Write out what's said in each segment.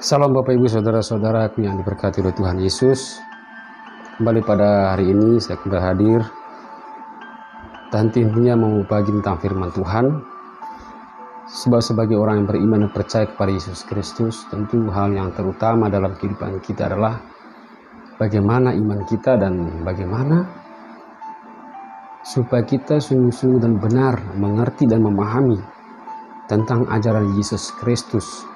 Salam Bapak Ibu Saudara-saudaraku yang diberkati oleh Tuhan Yesus. Kembali pada hari ini saya kembali hadir dan tentunya mau berbagi tentang firman Tuhan. Sebab sebagai orang yang beriman dan percaya kepada Yesus Kristus, tentu hal yang terutama dalam kehidupan kita adalah bagaimana iman kita dan bagaimana supaya kita sungguh-sungguh dan benar mengerti dan memahami tentang ajaran Yesus Kristus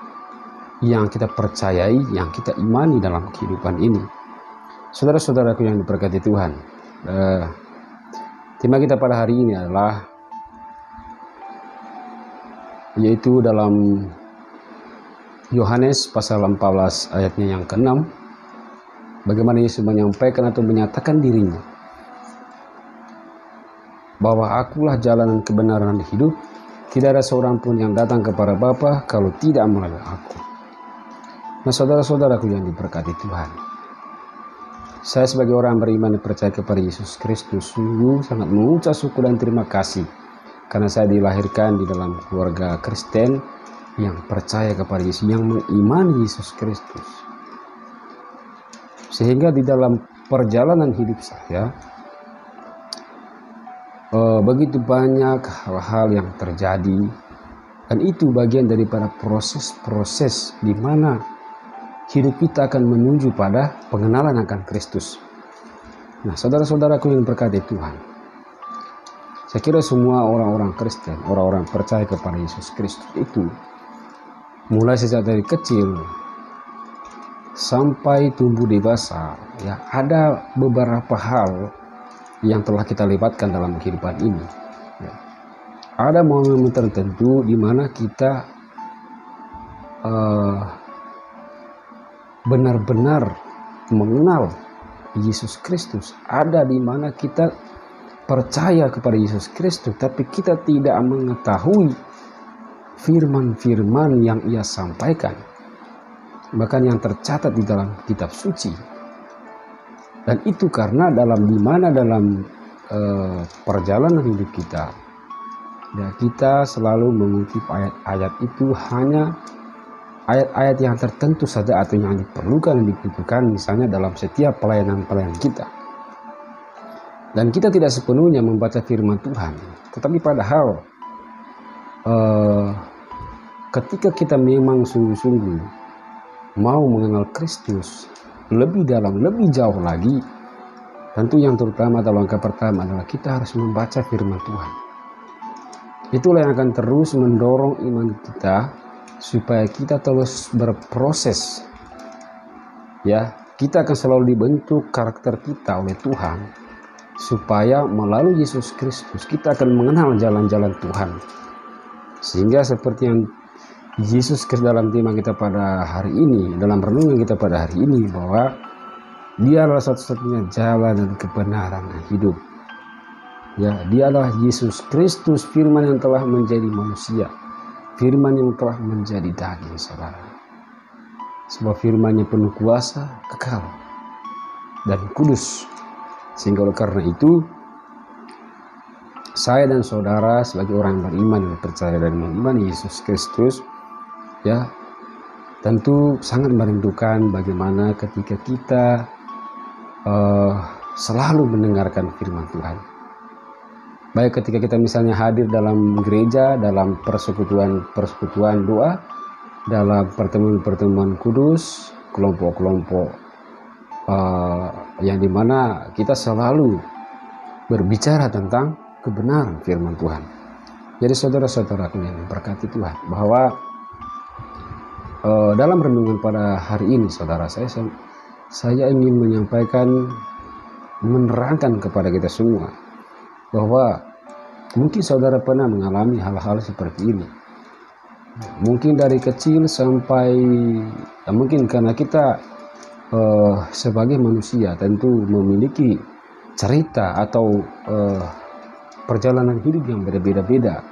yang kita percayai, yang kita imani dalam kehidupan ini. Saudara-saudaraku yang diberkati Tuhan, tema kita pada hari ini adalah yaitu dalam Yohanes pasal 14 ayatnya yang ke-6, bagaimana Yesus menyampaikan atau menyatakan dirinya bahwa akulah jalan dan kebenaran dan hidup, tidak ada seorang pun yang datang kepada Bapa kalau tidak melalui aku. Nah, saudara-saudaraku yang diberkati Tuhan, saya sebagai orang beriman dan percaya kepada Yesus Kristus sungguh sangat mengucap syukur dan terima kasih karena saya dilahirkan di dalam keluarga Kristen yang percaya kepada Yesus, yang mengimani Yesus Kristus. Sehingga di dalam perjalanan hidup saya begitu banyak hal-hal yang terjadi, dan itu bagian daripada proses-proses di mana hidup kita akan menuju pada pengenalan akan Kristus. Nah, saudara-saudaraku yang berkati Tuhan, saya kira semua orang-orang Kristen, orang-orang percaya kepada Yesus Kristus itu, mulai sejak dari kecil sampai tumbuh dewasa, ya, ada beberapa hal yang telah kita lewatkan dalam kehidupan ini. Ya. Ada momen tertentu di mana kita benar-benar mengenal Yesus Kristus. Ada di mana kita percaya kepada Yesus Kristus, tapi kita tidak mengetahui firman-firman yang Ia sampaikan, bahkan yang tercatat di dalam kitab suci. Dan itu karena dalam perjalanan hidup kita, ya, kita selalu mengutip ayat-ayat itu hanya ayat-ayat yang tertentu saja atau yang diperlukan dan dibutuhkan, misalnya dalam setiap pelayanan-pelayanan kita. Dan kita tidak sepenuhnya membaca firman Tuhan, tetapi padahal ketika kita memang sungguh-sungguh mau mengenal Kristus lebih dalam, lebih jauh lagi, tentu yang terutama atau langkah pertama adalah kita harus membaca firman Tuhan. Itulah yang akan terus mendorong iman kita supaya kita terus berproses. Ya, kita akan selalu dibentuk karakter kita oleh Tuhan supaya melalui Yesus Kristus kita akan mengenal jalan-jalan Tuhan. Sehingga seperti yang Yesus dalam tema kita pada hari ini, dalam renungan kita pada hari ini, bahwa Dia adalah satu-satunya jalan dan kebenaran dan hidup. Ya, Dia adalah Yesus Kristus, firman yang telah menjadi manusia, firman yang telah menjadi daging, saudara. Sebab firman-Nya penuh kuasa, kekal, dan kudus. Sehingga oleh karena itu, saya dan saudara sebagai orang yang beriman dan percaya dan mengimani Yesus Kristus, ya, tentu sangat merindukan bagaimana ketika kita selalu mendengarkan firman Tuhan. Baik ketika kita misalnya hadir dalam gereja, dalam persekutuan doa, dalam pertemuan-pertemuan kudus, kelompok-kelompok yang dimana kita selalu berbicara tentang kebenaran firman Tuhan. Jadi saudara-saudaraku yang diberkati Tuhan, bahwa dalam renungan pada hari ini, saudara, saya ingin menyampaikan, menerangkan kepada kita semua bahwa mungkin saudara pernah mengalami hal-hal seperti ini. Mungkin dari kecil sampai, mungkin karena kita sebagai manusia tentu memiliki cerita atau perjalanan hidup yang berbeda-beda.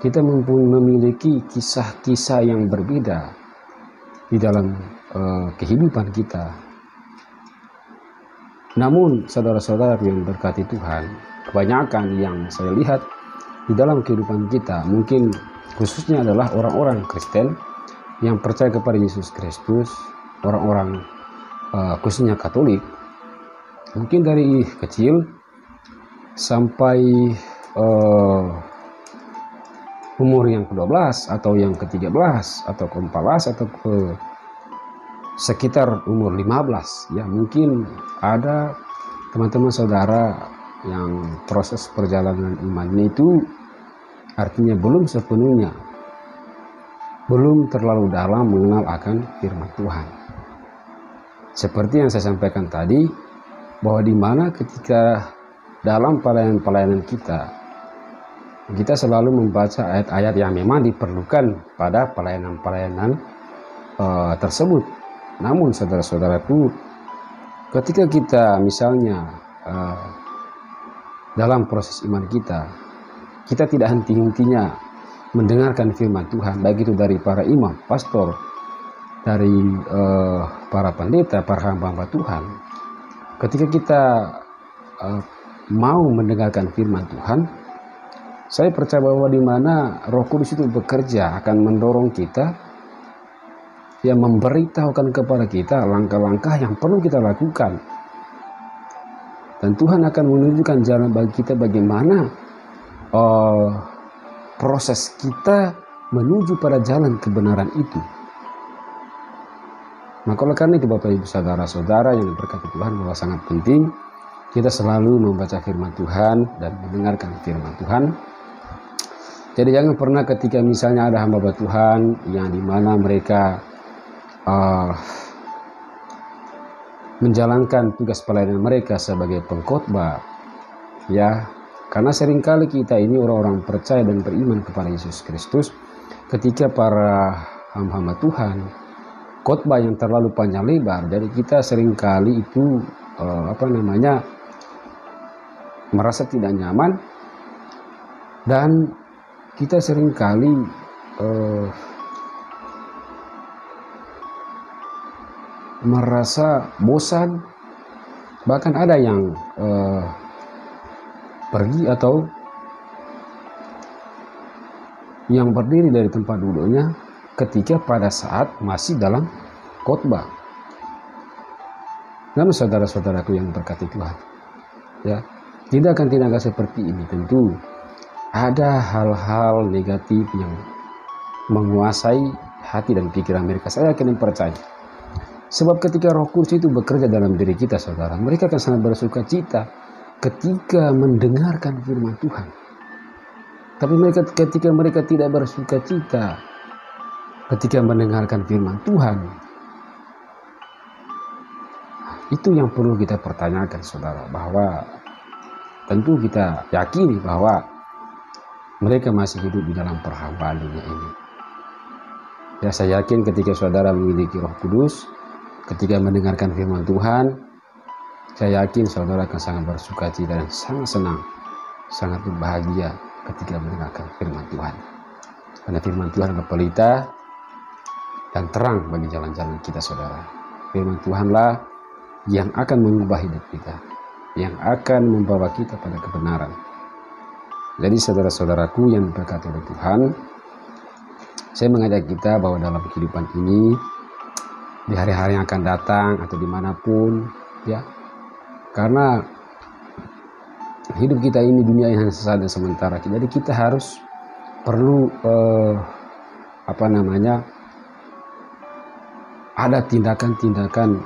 Kita memiliki kisah-kisah yang berbeda di dalam kehidupan kita. Namun saudara-saudara yang berkati Tuhan, kebanyakan yang saya lihat di dalam kehidupan kita, mungkin khususnya adalah orang-orang Kristen, yang percaya kepada Yesus Kristus, orang-orang khususnya Katolik, mungkin dari kecil sampai umur yang ke-12 atau yang ke-13 atau ke-14 atau ke sekitar umur 15, ya mungkin ada teman-teman saudara yang proses perjalanan imannya itu artinya belum sepenuhnya, belum terlalu dalam mengenal akan firman Tuhan. Seperti yang saya sampaikan tadi, bahwa di mana ketika dalam pelayanan-pelayanan kita selalu membaca ayat-ayat yang memang diperlukan pada pelayanan-pelayanan tersebut. Namun saudara-saudaraku, ketika kita misalnya dalam proses iman kita tidak henti-hentinya mendengarkan firman Tuhan, baik itu dari para imam, pastor, dari para pendeta, para hamba-hamba Tuhan. Ketika kita mau mendengarkan firman Tuhan, saya percaya bahwa di mana Roh Kudus itu bekerja akan mendorong kita, yang memberitahukan kepada kita langkah-langkah yang perlu kita lakukan. Dan Tuhan akan menunjukkan jalan bagi kita bagaimana proses kita menuju pada jalan kebenaran itu. Maka oleh karena itu Bapak Ibu saudara-saudara yang diberkati Tuhan, bahwa sangat penting kita selalu membaca firman Tuhan dan mendengarkan firman Tuhan. Jadi jangan pernah ketika misalnya ada hamba Tuhan yang dimana mereka menjalankan tugas pelayanan mereka sebagai pengkhotbah, ya, karena seringkali kita ini orang-orang percaya dan beriman kepada Yesus Kristus, ketika para hamba-hamba Tuhan khotbah yang terlalu panjang lebar, jadi kita seringkali itu merasa tidak nyaman, dan kita seringkali merasa bosan, bahkan ada yang pergi atau yang berdiri dari tempat duduknya ketika pada saat masih dalam khotbah. Namun saudara-saudaraku yang berkati Tuhan, ya, tindakan-tindakan seperti ini tentu ada hal-hal negatif yang menguasai hati dan pikiran mereka. Saya yakin dan percaya. Sebab ketika Roh Kudus itu bekerja dalam diri kita, saudara, mereka akan sangat bersuka cita ketika mendengarkan firman Tuhan. Tapi ketika mereka tidak bersuka cita ketika mendengarkan firman Tuhan, itu yang perlu kita pertanyakan, saudara, bahwa tentu kita yakini bahwa mereka masih hidup di dalam perhambaan dunia ini. Ya, saya yakin ketika saudara memiliki Roh Kudus, ketika mendengarkan firman Tuhan, saya yakin saudara akan sangat bersuka cita dan sangat senang, sangat berbahagia ketika mendengarkan firman Tuhan. Karena firman Tuhan adalah pelita dan terang bagi jalan-jalan kita, saudara. Firman Tuhanlah yang akan mengubah hidup kita, yang akan membawa kita pada kebenaran. Jadi saudara-saudaraku yang diberkati oleh Tuhan, saya mengajak kita bahwa dalam kehidupan ini, di hari-hari yang akan datang atau dimanapun, ya, karena hidup kita ini dunia yang hanya sesaat dan sementara, jadi kita harus perlu ada tindakan-tindakan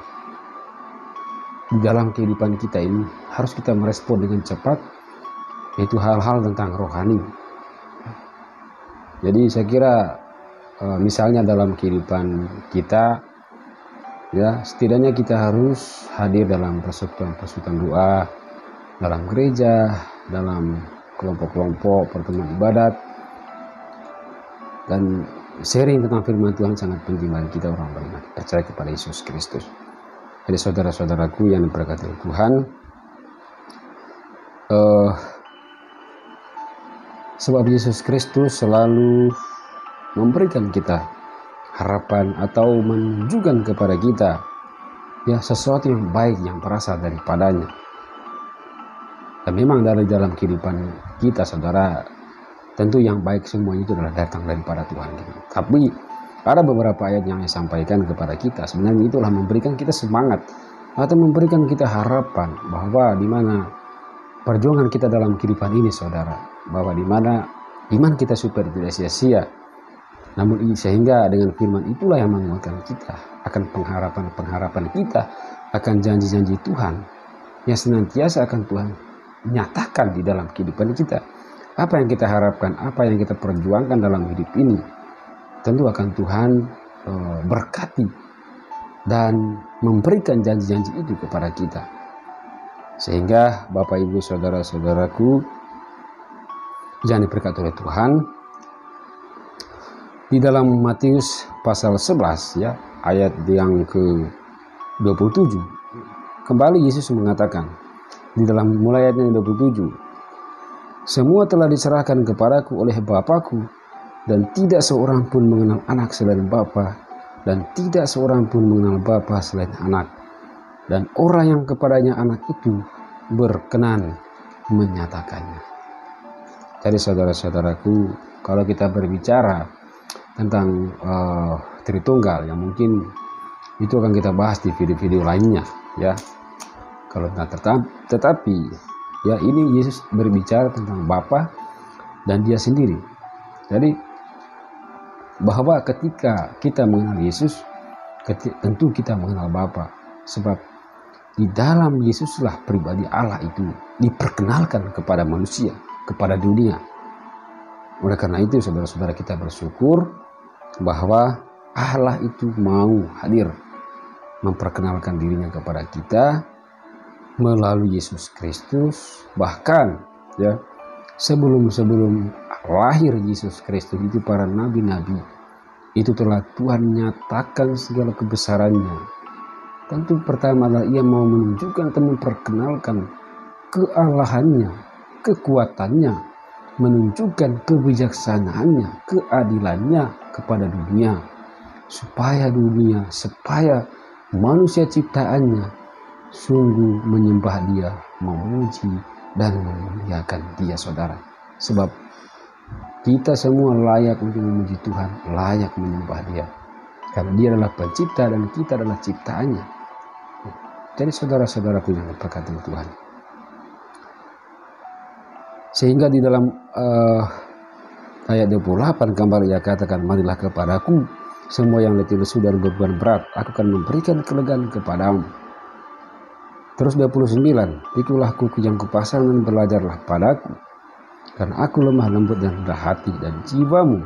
di dalam kehidupan kita ini, harus kita merespon dengan cepat, yaitu hal-hal tentang rohani. Jadi saya kira misalnya dalam kehidupan kita, ya, setidaknya kita harus hadir dalam persekutuan doa, dalam gereja, dalam kelompok-kelompok pertemuan ibadat, dan sharing tentang firman Tuhan sangat penting bagi kita orang beriman percaya kepada Yesus Kristus. Jadi saudara-saudaraku yang diberkati Tuhan, sebab Yesus Kristus selalu memberikan kita harapan atau menunjukkan kepada kita, ya, sesuatu yang baik yang berasal daripadanya. Dan memang dari dalam kehidupan kita, saudara, tentu yang baik semuanya itu adalah datang daripada Tuhan. Tapi Ada beberapa ayat yang disampaikan kepada kita. Sebenarnya itulah memberikan kita semangat atau memberikan kita harapan bahwa di mana perjuangan kita dalam kehidupan ini, saudara, bahwa di mana iman kita supaya tidak sia-sia. Namun sehingga dengan firman itulah yang menguatkan kita akan pengharapan kita akan janji-janji Tuhan yang senantiasa akan Tuhan nyatakan di dalam kehidupan kita. Apa yang kita harapkan, apa yang kita perjuangkan dalam hidup ini, tentu akan Tuhan berkati dan memberikan janji-janji itu kepada kita. Sehingga Bapak Ibu saudara-saudaraku yang diberkati oleh Tuhan, di dalam Matius pasal 11 ya, ayat yang ke-27, kembali Yesus mengatakan di dalam mulai ayat yang 27, semua telah diserahkan kepadaku oleh Bapakku, dan tidak seorang pun mengenal anak selain Bapa, dan tidak seorang pun mengenal Bapa selain anak, dan orang yang kepadanya anak itu berkenan menyatakannya. Jadi saudara-saudaraku, kalau kita berbicara tentang Tritunggal, yang mungkin itu akan kita bahas di video-video lainnya ya. Kalau tetapi ya, ini Yesus berbicara tentang Bapa dan Dia sendiri. Jadi bahwa ketika kita mengenal Yesus, tentu kita mengenal Bapa, sebab di dalam Yesuslah pribadi Allah itu diperkenalkan kepada manusia, kepada dunia. Oleh karena itu saudara-saudara, kita bersyukur bahwa Allah itu mau hadir memperkenalkan dirinya kepada kita melalui Yesus Kristus. Bahkan ya, sebelum lahir Yesus Kristus itu, para nabi-nabi itu telah Tuhan nyatakan segala kebesarannya. Tentu pertama adalah Ia mau menunjukkan atau memperkenalkan kealahannya, kekuatannya, menunjukkan kebijaksanaannya, keadilannya kepada dunia, supaya manusia ciptaannya sungguh menyembah Dia, memuji dan memuliakan Dia, saudara. Sebab kita semua layak untuk memuji Tuhan, layak menyembah Dia, karena Dia adalah pencipta dan kita adalah ciptaannya. Jadi saudara-saudaraku yang diberkati Tuhan, sehingga di dalam ayat 28 kembali Ia katakan, marilah kepadaku semua yang letih lesu dan beban berat, aku akan memberikan kelegaan kepadamu. Terus 29, ikulah kuku yang kupasang dan belajarlah padaku, karena aku lemah lembut dan rendah hati, dan jiwamu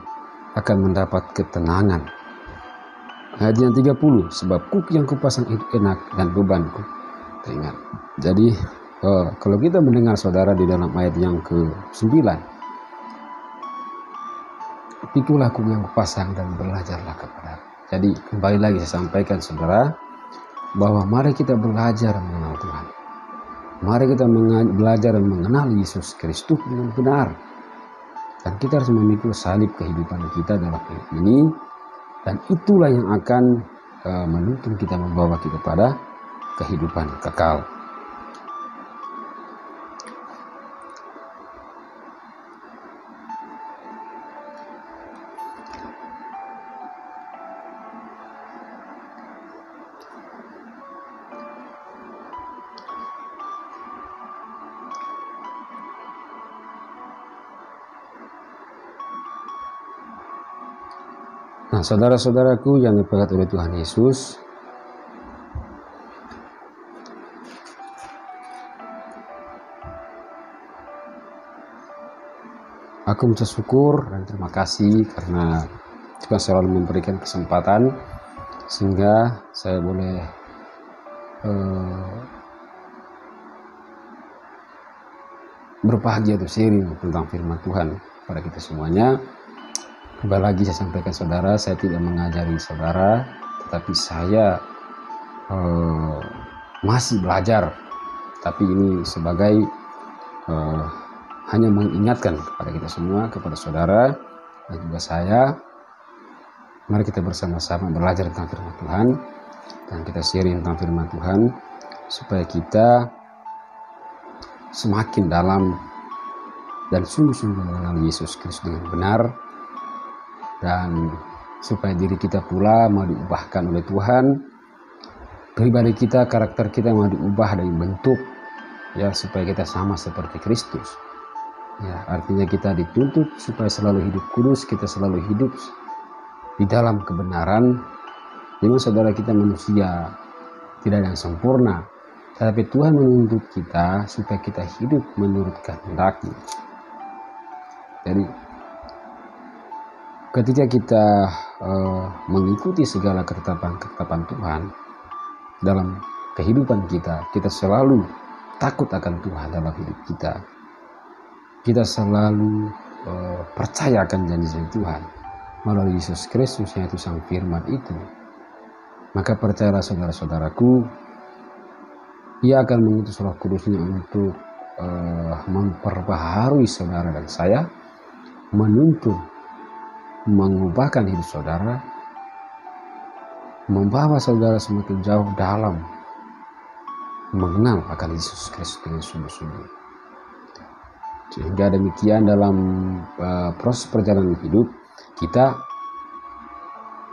akan mendapat ketenangan. Ayat yang 30, sebab kuku yang kupasang itu enak dan bebanku ringan. Jadi kalau kita mendengar saudara di dalam ayat yang ke-9, pikulah kuku yang kupasang dan belajarlah kepada. Jadi kembali lagi saya sampaikan saudara, bahwa mari kita belajar mengenal Tuhan. Mari kita belajar dan mengenal Yesus Kristus dengan benar. Dan kita harus memikul salib kehidupan kita dalam hidup ini. Dan itulah yang akan menuntun kita, membawa kita pada kehidupan kekal. Nah, saudara-saudaraku yang diberkati oleh Tuhan Yesus, aku mengucap syukur dan terima kasih karena Tuhan selalu memberikan kesempatan sehingga saya boleh berbahagia untuk sharing tentang firman Tuhan pada kita semuanya. Kembali lagi saya sampaikan saudara, saya tidak mengajari saudara, tetapi saya masih belajar. Tapi ini sebagai hanya mengingatkan kepada kita semua, kepada saudara dan juga saya. Mari kita bersama-sama belajar tentang firman Tuhan dan kita sharing tentang firman Tuhan supaya kita semakin dalam dan sungguh-sungguh mengenal Yesus Kristus dengan benar, dan supaya diri kita pula mau diubahkan oleh Tuhan, pribadi kita, karakter kita mau diubah dan dibentuk, ya, supaya kita sama seperti Kristus. Ya, artinya kita dituntut supaya selalu hidup kudus, kita selalu hidup di dalam kebenaran. Memang saudara, kita manusia, tidak ada yang sempurna, tetapi Tuhan menuntut kita supaya kita hidup menurut kehendak-Nya. Jadi ketika kita mengikuti segala ketetapan Tuhan dalam kehidupan kita, kita selalu takut akan Tuhan dalam hidup kita. Kita selalu percaya akan janji-janji Tuhan melalui Yesus Kristus, yaitu Sang Firman itu. Maka percayalah saudara-saudaraku, Ia akan mengutus Roh Kudus-Nya untuk memperbaharui saudara dan saya, menuntun, mengubahkan hidup saudara, membawa saudara semakin jauh dalam mengenal akan Yesus Kristus dengan sungguh-sungguh. Sehingga demikian dalam proses perjalanan hidup kita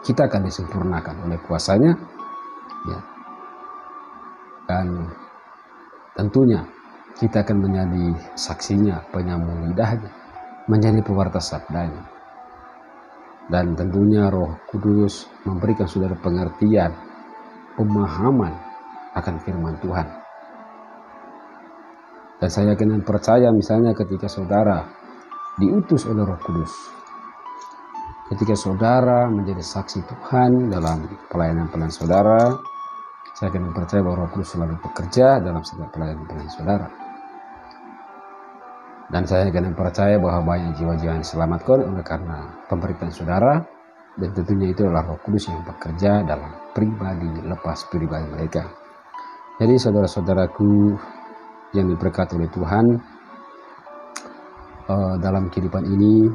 akan disempurnakan oleh kuasa-Nya, ya. Dan tentunya kita akan menjadi saksinya, penyambung lidahnya, menjadi pewarta sabdanya. Dan tentunya Roh Kudus memberikan saudara pengertian, pemahaman akan firman Tuhan. Dan saya yakin dan percaya, misalnya ketika saudara diutus oleh Roh Kudus, ketika saudara menjadi saksi Tuhan dalam pelayanan saudara, saya yakin dan percaya bahwa Roh Kudus selalu bekerja dalam setiap pelayanan saudara. Dan saya yakin dan percaya bahwa banyak jiwa-jiwa yang diselamatkan oleh karena pemberitaan saudara, dan tentunya itu adalah Roh Kudus yang bekerja dalam pribadi lepas pribadi mereka. Jadi saudara-saudaraku yang diberkati oleh Tuhan, dalam kehidupan ini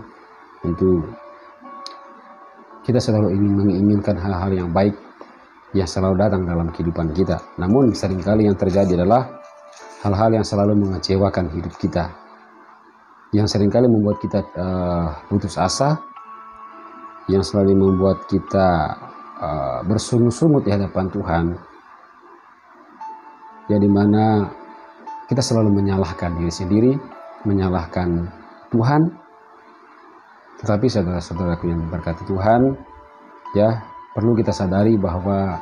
tentu kita selalu menginginkan hal-hal yang baik yang selalu datang dalam kehidupan kita. Namun seringkali yang terjadi adalah hal-hal yang selalu mengecewakan hidup kita, yang seringkali membuat kita putus asa, yang selalu membuat kita bersungut-sungut di hadapan Tuhan, ya, dimana kita selalu menyalahkan diri sendiri, menyalahkan Tuhan. Tetapi saudara-saudaraku yang diberkati Tuhan, ya, perlu kita sadari bahwa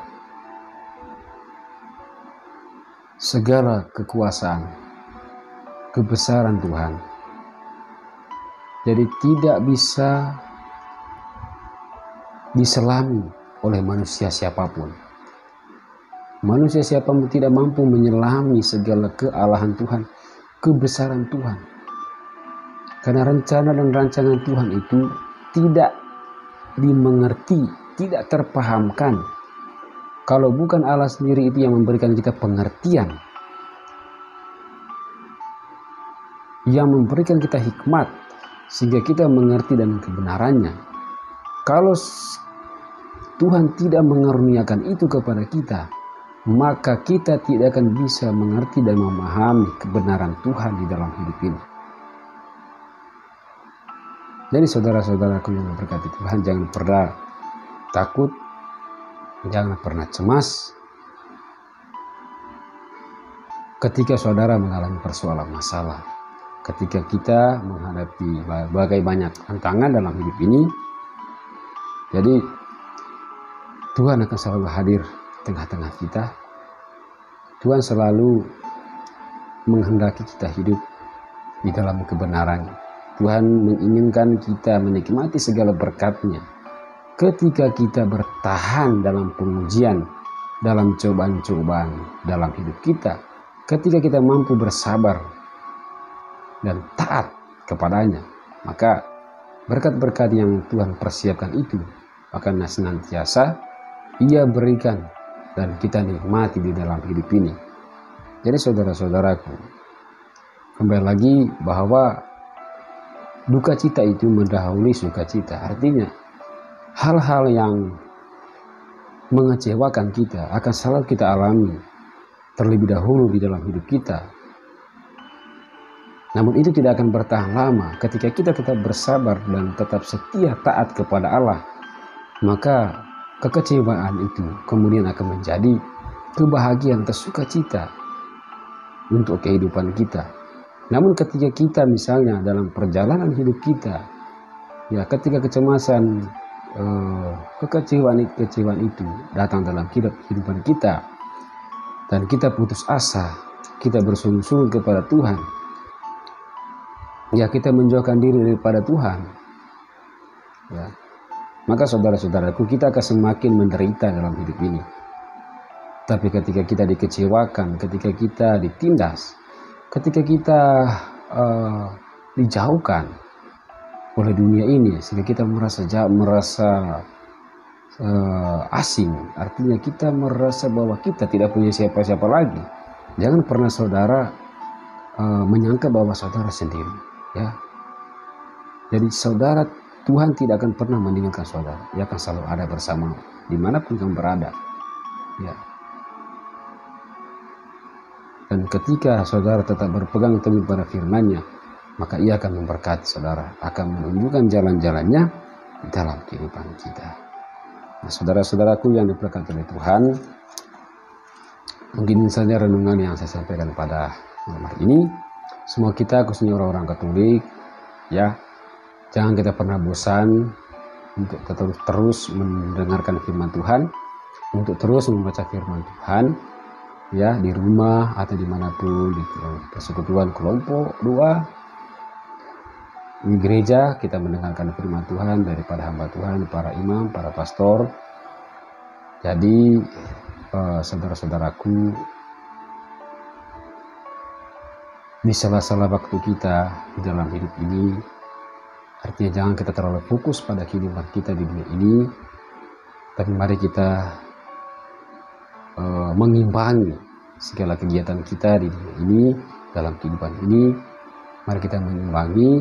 segala kekuasaan, kebesaran Tuhan, jadi tidak bisa diselami oleh manusia siapapun. Manusia siapapun tidak mampu menyelami segala kealahan Tuhan, kebesaran Tuhan. Karena rencana dan rancangan Tuhan itu tidak dimengerti, tidak terpahamkan kalau bukan Allah sendiri itu yang memberikan kita pengertian, yang memberikan kita hikmat sehingga kita mengerti dan kebenarannya. Kalau Tuhan tidak mengaruniakan itu kepada kita, maka kita tidak akan bisa mengerti dan memahami kebenaran Tuhan di dalam hidup ini. Jadi saudara-saudaraku yang diberkati Tuhan, jangan pernah takut, jangan pernah cemas ketika saudara mengalami persoalan masalah, ketika kita menghadapi berbagai banyak tantangan dalam hidup ini. Jadi Tuhan akan selalu hadir tengah-tengah kita. Tuhan selalu menghendaki kita hidup di dalam kebenaran. Tuhan menginginkan kita menikmati segala berkat-Nya ketika kita bertahan dalam pengujian, dalam cobaan-cobaan dalam hidup kita. Ketika kita mampu bersabar dan taat kepadanya, maka berkat-berkat yang Tuhan persiapkan itu akan senantiasa Ia berikan dan kita nikmati di dalam hidup ini. Jadi saudara-saudaraku, kembali lagi bahwa duka cita itu mendahului sukacita. Artinya hal-hal yang mengecewakan kita akan selalu kita alami terlebih dahulu di dalam hidup kita. Namun itu tidak akan bertahan lama ketika kita tetap bersabar dan tetap setia taat kepada Allah. maka kekecewaan itu kemudian akan menjadi kebahagiaan atau sukacita untuk kehidupan kita. Namun ketika kita misalnya dalam perjalanan hidup kita, ya ketika kecemasan, kekecewaan itu datang dalam kehidupan kita, dan kita putus asa, kita bersungguh-sungguh kepada Tuhan, ya kita menjauhkan diri daripada Tuhan, ya, maka saudara-saudaraku, kita akan semakin menderita dalam hidup ini. Tapi ketika kita dikecewakan, ketika kita ditindas, ketika kita dijauhkan oleh dunia ini, sehingga kita merasa asing, artinya kita merasa bahwa kita tidak punya siapa-siapa lagi. Jangan pernah saudara menyangka bahwa saudara sendiri, ya. Jadi saudara, Tuhan tidak akan pernah meninggalkan saudara. Dia akan selalu ada bersama dimanapun kamu berada, ya. Dan ketika saudara tetap berpegang teguh pada firman-Nya, maka Ia akan memberkati saudara, akan menunjukkan jalan-jalannya dalam kehidupan kita. Nah, saudara-saudaraku yang diberkati oleh Tuhan, mungkin ini saja renungan yang saya sampaikan pada malam hari ini. Semua kita, khususnya orang-orang Katolik, ya, jangan kita pernah bosan untuk terus mendengarkan firman Tuhan, untuk terus membaca firman Tuhan, ya, di rumah atau dimanapun, di persekutuan kelompok doa, di gereja kita mendengarkan firman Tuhan daripada hamba Tuhan, para imam, para pastor. Jadi saudara-saudaraku, di sela-sela waktu kita di dalam hidup ini, artinya jangan kita terlalu fokus pada kehidupan kita di dunia ini, tapi mari kita mengimbangi segala kegiatan kita di dunia ini, dalam kehidupan ini. Mari kita mengimbangi,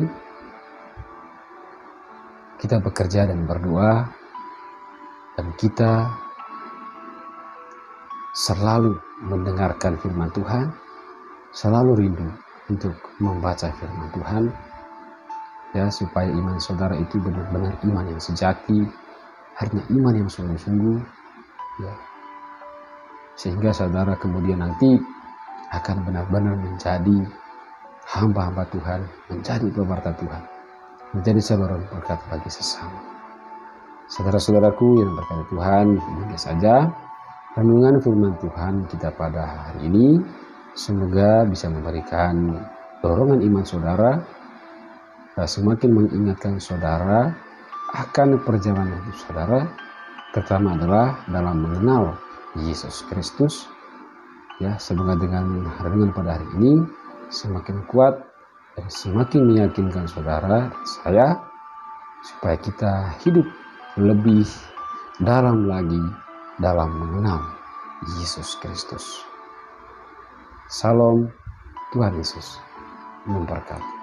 kita bekerja dan berdoa, dan kita selalu mendengarkan firman Tuhan, selalu rindu untuk membaca firman Tuhan, ya, supaya iman saudara itu benar-benar iman yang sejati, artinya iman yang sungguh-sungguh, ya, sehingga saudara kemudian nanti akan benar-benar menjadi hamba-hamba Tuhan, menjadi pewarta Tuhan, menjadi saluran berkat bagi sesama. Saudara-saudaraku yang berkati Tuhan, ini saja renungan firman Tuhan kita pada hari ini. Semoga bisa memberikan dorongan iman saudara, dan semakin mengingatkan saudara akan perjalanan hidup saudara, terutama adalah dalam mengenal Yesus Kristus. Ya, semoga dengan renungan pada hari ini semakin kuat dan semakin meyakinkan saudara dan saya, supaya kita hidup lebih dalam lagi dalam mengenal Yesus Kristus. Salam, Tuhan Yesus memberkati.